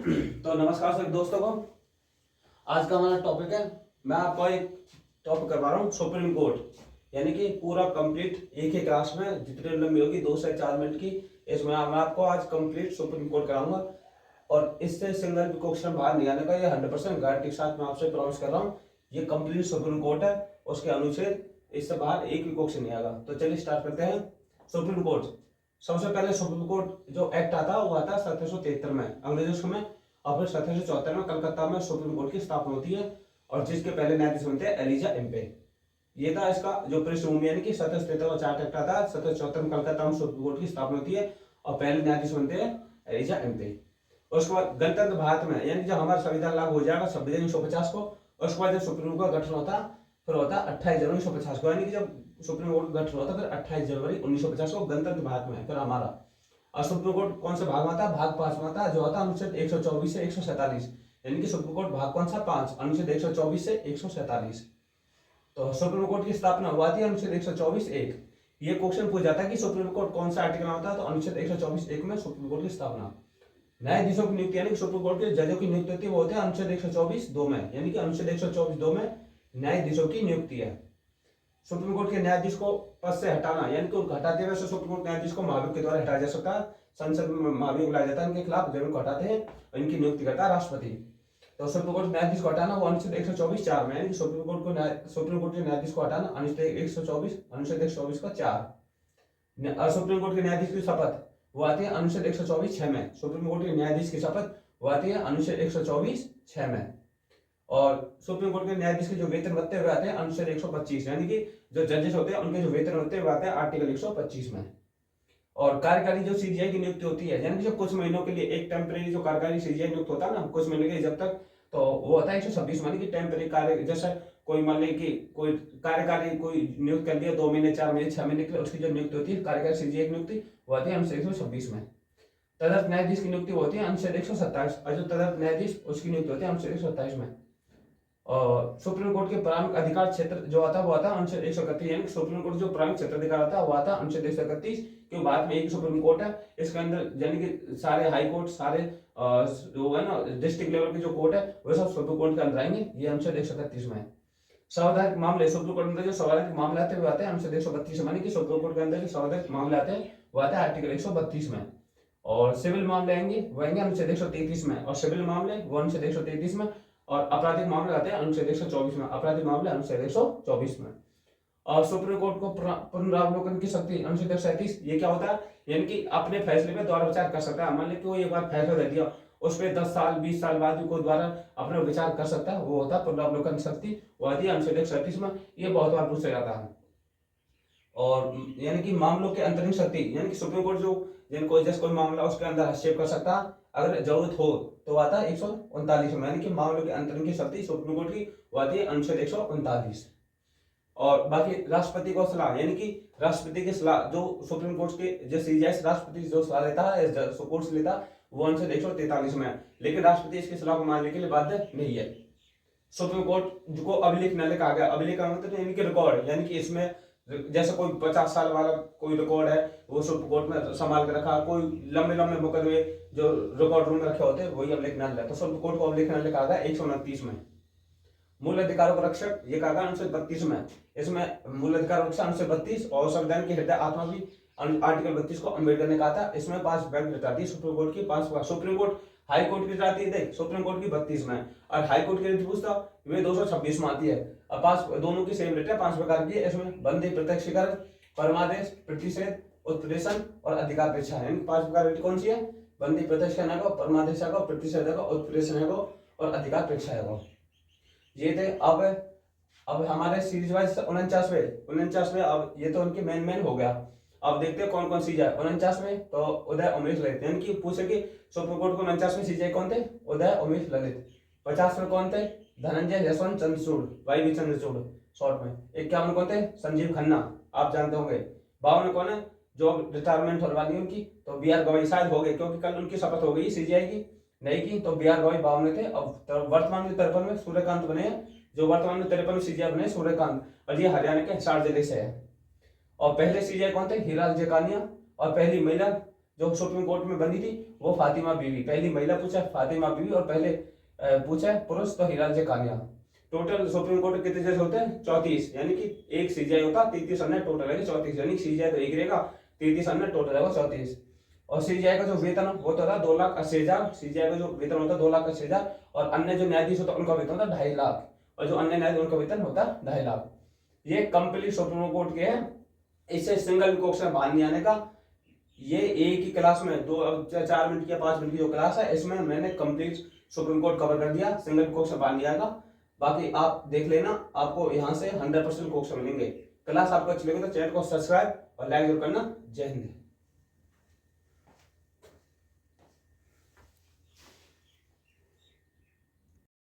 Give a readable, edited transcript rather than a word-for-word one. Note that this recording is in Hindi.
तो नमस्कार सभी दोस्तों को। आज का हमारा टॉपिक है, मैं आपको एक टॉपिक करवा रहा हूँ सुप्रीम कोर्ट, यानी कि पूरा कंप्लीट एक ही क्लास में जितनी लंबी होगी 2 से 4 मिनट की, इसमें मैं आपको आज कंप्लीट सुप्रीम कोर्ट कराऊंगा और इससे सिंगल भी क्वेश्चन बाहर नहीं आने का ये 100% गारंटी के साथ मैं आपसे प्रॉमिस कर रहा हूँ। ये कंप्लीट सुप्रीम कोर्ट है, उसके अनुच्छेद इससे बाहर एक भी क्वेश्चन नहीं आएगा। तो चलिए स्टार्ट करते हैं। सुप्रीम कोर्ट, सबसे पहले सुप्रीम कोर्ट जो एक्ट आता है वो आता है 1773 में अंग्रेजों में, और फिर 1774 में कलकत्ता में सुप्रीम कोर्ट की स्थापना होती है और जिसके पहले न्यायाधीश बनते हैं एलिजा एम्पे। ये था इसका जो पृष्ठभूमि, यानी कि 1773 का चार्ट एक्ट आता है, 1774 में कलकत्ता में सुप्रीम कोर्ट की स्थापना होती है और पहले न्यायाधीश बनते हैं एलिजा एम्पे। उसके बाद गणतंत्र भारत में, यानी जब हमारा संविधान लागू हो जाएगा 26 जनवरी 1950 को, उसके बाद जब सुप्रीम कोर्ट का गठन होता फिर होता 28 जनवरी 1950 को, यानी कि जब सुप्रीम कोर्ट का गठन होता फिर 28 जनवरी 1950 को गणतंत्र भारत में फिर हमारा। और सुप्रीम कोर्ट कौन से भाग में आता है? भाग 5 में आता है, जो आता है अनुच्छेद 124 से 147, यानी कि सुप्रीम कोर्ट भाग कौन सा? 5, अनुच्छेद 124 से 147। तो सुप्रीम कोर्ट की स्थापना हुआ थी अनुच्छेद 124(1). ये क्वेश्चन पूछ जाता है कि सुप्रीम कोर्ट कौन सा आर्टिकल में होता है, तो अनुच्छेद 124(1) में सुप्रीम कोर्ट की स्थापना। न्यायाधीशों की नियुक्ति, यानी कि सुप्रीम कोर्ट के जजों की नियुक्ति होती है, वो होते हैं अनुच्छेद 124(2) में, यानी कि अनुच्छेद 124(2) में न्यायाधीशों की नियुक्ति है। सुप्रीम कोर्ट के न्यायाधीश को पद से हटाना, यानी कि उनको हटाते हुए सुप्रीम कोर्ट न्यायाधीश को महाभियोग के द्वारा हटाया जा सकता है। संसद में महाभियोग बुलाया जाता है इनके खिलाफ, जब इनको हटाते हैं और इनकी नियुक्ति करता है राष्ट्रपति। तो सुप्रीम कोर्ट न्यायाधीश को हटाना वो अनुच्छेद 124(4) में, यानी कि सुप्रीम कोर्ट के न्यायाधीश को हटाना अनुच्छेद 124 का 4। और सुप्रीम कोर्ट के न्यायाधीश की शपथ वो आती है अनुच्छेद 124(6) में। सुप्रीम कोर्ट के न्यायाधीश की शपथ वो आती है अनुच्छेद 124(6) में। और सुप्रीम कोर्ट के न्यायाधीश के जो वेतन भत्ते हुए आते हैं अनुच्छेद 125, यानी कि जो जजेस होते हैं उनके जो वेतन होते हैं वो आते हैं आर्टिकल 125 में। और कार्यकारी जो सीजीआई की नियुक्ति होती है, यानी कि जो कुछ महीनों के लिए एक टेम्परेरी जो कार्यकारी सीजीआई नियुक्त होता है ना कुछ महीने के लिए जब तक, तो वो होता है 126, मानी कि टेम्परेरी कार्य, जैसे कोई मान ली कि कोई कार्यकारी कोई नियुक्त कर लिया 2 महीने 4 महीने 6 महीने के लिए, उसकी जो नियुक्ति होती है कार्यकारी सीजीआई की नियुक्ति वो आती है अनुच्छेद 126 में। तदर्थ न्यायाधीश की नियुक्ति होती है अनुच्छेद 127, और जो तदर्थ न्यायाधीश उसकी नियुक्ति होती है अनुच्छेद 127 में। और सुप्रीम कोर्ट के प्रारंभिक अधिकार क्षेत्र जो आता है वो आता है अनुच्छेद 131, यानी सुप्रीम कोर्ट जो प्रारंभिक क्षेत्र अधिकार आता है वो आता है अनुच्छेद 131, क्योंकि भारत में एक सुप्रीम कोर्ट है, इसके अंदर यानी कि सारे हाई कोर्ट, सारे जो है ना डिस्ट्रिक्ट लेवल के जो कोर्ट है वो सब सुप्रीम कोर्ट के अंदर आएंगे, ये अनुच्छेद 131 में है। संवैधानिक मामले, सुप्रीम कोर्ट के अंदर जो संवैधानिक मामले आते हैं वो आते हैं अनुच्छेद 132 में, यानी कि सुप्रीम कोर्ट के अंदर जो संवैधानिक मामले आते हैं वो आते हैं आर्टिकल 132 में। और सिविल मामले आएंगे वो आएंगे अनुच्छेद 133 में, और सिविल मामले वो अनुच्छेद 133 में, और आपराधिक मामले आते हैं अनुच्छेद 124 में, आपराधिक मामले अनुच्छेद 124 में। और सुप्रीम कोर्ट को पुनरावलोकन की शक्ति अनुच्छेद 137, ये क्या होता है? यानी कि अपने फैसले पे द्वारा विचार कर सकता है। मान ली कोई एक बार फैसला दे दिया, उस पर 10 साल 20 साल बाद भी कोई द्वारा अपना विचार कर सकता है, वो होता है पुनरावलोकन शक्ति, वो आती है अनुच्छेद 137 में। ये बहुत बार पूछा जाता है। और यानी कि मामलों के अंतरिम शक्ति, यानी कि सुप्रीम कोर्ट जो कोई जैसे कोई मामला उसके अंदर हस्तक्षेप कर सकता है अगर जरूरत हो, तो आता है 139 में, यानी कि मामलों के अंतरिम की शक्ति सुप्रीम कोर्ट की वो आती है अनुच्छेद 139। और बाकी राष्ट्रपति को सलाह, यानी कि राष्ट्रपति की सलाह जो सुप्रीम कोर्ट के जो सीजीआई राष्ट्रपति जो सलाह लेता है कोर्ट से लेता वो अनुच्छेद 143 में है, लेकिन राष्ट्रपति इसकी सलाह को मानने के लिए बाध्य नहीं है। सुप्रीम कोर्ट को अभिलेख न्यायालय कहा गया। अभिलेख का मतलब यानी कि रिकॉर्ड, यानी कि इसमें जैसे कोई 50 साल वाला कोई रिकॉर्ड है वो सुप्रीम कोर्ट में संभाल कर रखा, कोई लंबे लंबे मुकदमे जो रिकॉर्ड रूम में रखे होते हैं वही अभिलेख न्यायालय, तो सुप्रीम कोर्ट को अभिलेख न्यायालय कहा गया 129 में। मूल अधिकारों का रक्षक ये कहा गया अनुच्छेद 32 में, इसमें मूल अधिकार रक्षक अनुच्छेद 32, और संविधान की हृदय आत्मा भी आर्टिकल 32 को अम्बेडकर ने कहा था। इसमें 5 बैंक रिट आती है सुप्रीम कोर्ट की, 5 सुप्रीम कोर्ट हाई कोर्ट की रिट आती है, देख सुप्रीम कोर्ट की 32 में, और हाई कोर्ट की रिट पूछता वे 226 में आती है। अब 5 दोनों की सेम रिट है, 5 प्रकार की है। इसमें बंदी, प्रत्यक्षीकरण, परमादेश, प्रतिषेध, उत्प्रेषण और अधिकापेक्षा है। 5 प्रकार रिट कौन सी है? बंदी, प्रत्यक्षीकरण है, परमादेश है, प्रतिषेध है, उत्प्रेषण है और अधिकापेक्षा है। ये थे। अब हमारे सीरीज वाइज 49वें, अब ये तो उनके मेन हो गया। अब देखते हैं कौन कौन सीजीआई 49 तो उदय उमेश ललित, यानी कि पूछे कि सुप्रीम कोर्ट को 49 सीजीआई कौन थे? उदय उमेश ललित। 50 में कौन थे? धनंजय यशवंत चंद्रचूड़, वाई चंद्रचूड़ शॉर्ट में। 51 कौन थे? संजीव खन्ना, आप जानते होंगे। 52 कौन है? जॉब रिटायरमेंट होने वाली उनकी, तो बी.आर. गवाई शायद हो गए, क्योंकि कल उनकी शपथ हो गई सीजीआई की नहीं की, तो बी.आर. गवाई 52 थे। अब वर्तमान में 53 में सूर्यकांत बने हैं, जो वर्तमान में 53 सीजीआई बने सूर्यकांत, और ये हरियाणा के हिसार जिले से है। और पहले सीजीआई कौन थे? हीरालाल जेकानिया। और पहली महिला जो सुप्रीम कोर्ट में बनी थी वो फातिमा बीवी, पहली महिला पूछा फातिमा बीवी, और पहले पूछा पुरुष तो हिलाल कानिया। टोटल सुप्रीम कोर्ट कितने जज होते हैं? 34, यानी कि एक सीजीआई होता, 33 अन्य टोटल है 34, यानी सीजीआई तो एक रहेगा, 33 अन्य टोटल है 34। और सीजीआई का जो वेतन होता था 2,80,000, सीजीआई का जो वेतन होता 2,80,000, और अन्य जो न्यायाधीश होता उनका वेतन होता 2.5 लाख, और जो अन्य न्यायाधीश उनका वेतन होता 2.5 लाख। ये कंप्लीट सुप्रीम कोर्ट के हैं। इससे सिंगल क्वेश्चन बाहर नहीं आने का। ये एक ही क्लास में 4 मिनट या 5 मिनट की जो क्लास है इसमें मैंने कंप्लीट सुप्रीम कोर्ट कवर कर दिया, सिंगल क्वेश्चन बाहर नहीं आएगा। बाकी आप देख लेना, आपको यहाँ से 100% क्वेश्चन मिलेंगे। क्लास आपको अच्छी लगे तो चैनल को सब्सक्राइब और लाइक जरूर करना। जय हिंद।